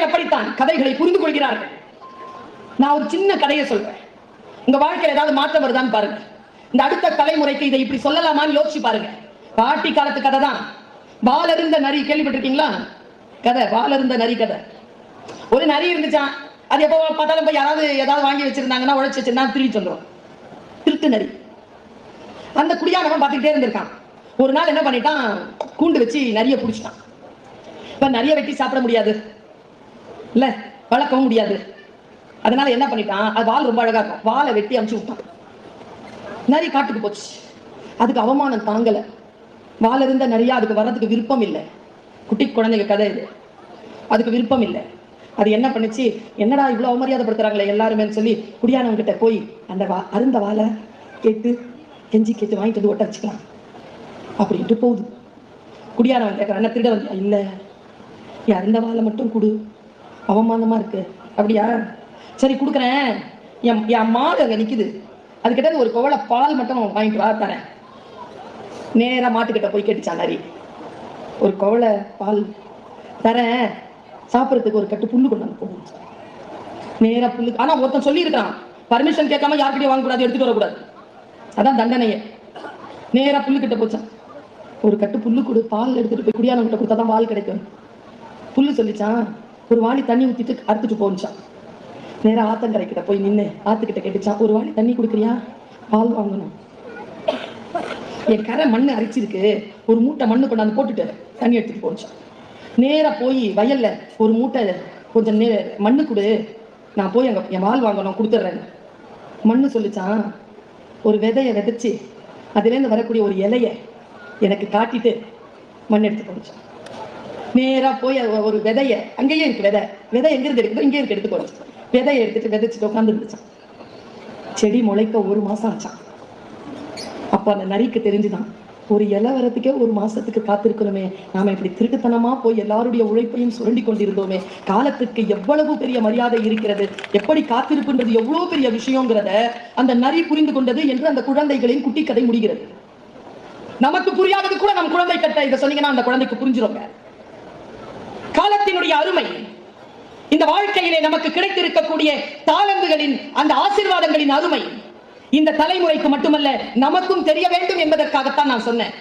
குழந்தைகள் அப்படித்தான் கதைகளை புரிந்து கொள்கிறார்கள். நான் ஒரு சின்ன கதையை சொல்றேன், உங்க வாழ்க்கையில் ஏதாவது மாற்றம் வருதான்னு பாருங்க. இந்த அடுத்த தலைமுறைக்கு இதை இப்படி சொல்லலாமான்னு யோசிச்சு பாருங்க. பாட்டி காலத்து கதை தான். வாலருந்த நரி கேள்விப்பட்டிருக்கீங்களா? கதை, வாலருந்த நரி கதை. ஒரு நரி இருந்துச்சான். அது எப்போ பார்த்தாலும் போய் யாராவது ஏதாவது வாங்கி வச்சிருந்தாங்கன்னா உழைச்சி வச்சிருந்தா திரும்பி வந்துடும். திருட்டு நரி. அந்த குடியானவன் பார்த்துக்கிட்டே இருந்திருக்கான். ஒரு நாள் என்ன பண்ணிட்டான், கூண்டு வச்சு நரிய பிடிச்சிட்டான். இப்ப நரிய வெட்டி சாப்பிட முடியாது இல்ல, வளர்க்கவும் முடியாது. அதனால என்ன பண்ணிட்டான், அது வால் ரொம்ப அழகா இருக்கும், வாலை வெட்டி அமுச்சு விட்டான். நரி காட்டுக்கு போச்சு. அதுக்கு அவமானம் தாங்கல. வால் இருந்த நிறைய அதுக்கு வர்றதுக்கு விருப்பம் இல்லை. குட்டி குழந்தைங்க கதை இது. அதுக்கு விருப்பம் இல்லை. அது என்ன பண்ணுச்சு, என்னடா இவ்வளவு அவமரியாதைப்படுத்துறாங்களே எல்லாருமே சொல்லி குடியானவங்க கிட்ட போய் அந்த அருந்த வாழை கேட்டு கெஞ்சி கேட்டு வாங்கிட்டு வந்து ஒட்ட வச்சுக்கலாம் அப்படின்ட்டு போகுது. குடியானவன் கேட்கறான், என்ன திருட வந்தியா? இல்ல, என் அருந்த வாழை மட்டும் கொடு, அவமானமா இருக்கு. அப்படியா, சரி கொடுக்குறேன். என் மாடு அங்க நிக்குது, அதுக்கிட்ட ஒரு குவளை பால் மட்டும் வாங்கிட்டு வா தரேன். நேரா மாட்டுக்கிட்ட போய் கேட்டுச்சான் நரி, ஒரு குவளை பால் தரேன், சாப்பிடறதுக்கு ஒரு கட்டு புல்லு கொண்டு வந்து போடுவோம். நேரா புல்லு. ஆனா ஒருத்தன் சொல்லி இருக்கான், பர்மிஷன் கேட்காம யார்கிட்டயும் வாங்கக்கூடாது, எடுத்துட்டு வரக்கூடாது, அதான் தண்டனையே. நேரா புல்லு கிட்ட போச்சான். ஒரு கட்டு புல்லு கொடு, பால் எடுத்துட்டு போய் குடியானவங்க கிட்ட கொடுத்தாதான் பால் கிடைக்கும். புல்லு சொல்லிச்சான், ஒரு வாளி தண்ணி ஊத்திட்டு அறுத்துட்டு போச்சான். நேரா ஆத்தங்கரை கிட்ட போய் நின்று ஆத்துக்கிட்ட கேட்டுச்சான், ஒரு வாளி தண்ணி குடுக்குறியா, பால் வாங்கணும். என் கரை மண்ணு அரிச்சிருக்கு, ஒரு மூட்டை மண்ணு கொண்டாந்து போட்டுட்டு தண்ணி எடுத்துட்டு போச்சான். நேரா போய் வயல்ல ஒரு மூட்டை கொஞ்சம் மண்ணு கொடு, நான் போய் அங்க என் வால் வாங்கணும், கொடுத்துட்றேன். மண்ணு சொல்லிச்சான், ஒரு விதைய விதைச்சு அதுலேருந்து வரக்கூடிய ஒரு இலைய எனக்கு காட்டிட்டு மண் எடுத்து போச்சான். நேரா போய் ஒரு விதைய, அங்கேயே இருக்கு விதை, விதை எங்க இருந்து எடுக்குதோ இங்கே இருக்கு, எடுத்து போச்சு. விதைய எடுத்துட்டு விதைச்சிட்டு உட்காந்து இருந்துச்சான். செடி முளைக்க 1 மாசம் ஆச்சான். அப்ப அந்த நரிக்கு தெரிஞ்சுதான், ஒரு இலை வரத்துக்கே 1 மாசத்துக்கு காத்திருக்கணுமே, நாம இப்படி திருட்டுத்தனமா போய் எல்லாருடைய உழைப்பையும் சுரண்டி கொண்டிருந்தோமே, காலத்துக்கு எவ்வளவு பெரிய மரியாதை இருக்கிறது, எப்படி காத்திருப்புன்றது எவ்வளவு பெரிய விஷயங்கிறத அந்த நரி புரிந்து கொண்டது என்று அந்த குழந்தைகளின் குட்டி கதை முடிகிறது. நமக்கு புரியாதது கூட நம் குழந்தை கட்ட இதை சொன்னீங்கன்னா அந்த குழந்தைக்கு புரிஞ்சிருங்க. காலத்தினுடைய அருமை, இந்த வாழ்க்கையிலே நமக்கு கிடைத்திருக்கக்கூடிய தாளந்துகளின் அந்த ஆசீர்வாதங்களின் அருமை இந்த தலைமுறைக்கு மட்டுமல்ல நமக்கும் தெரிய வேண்டும் என்பதற்காகத்தான் நான் சொன்னேன்.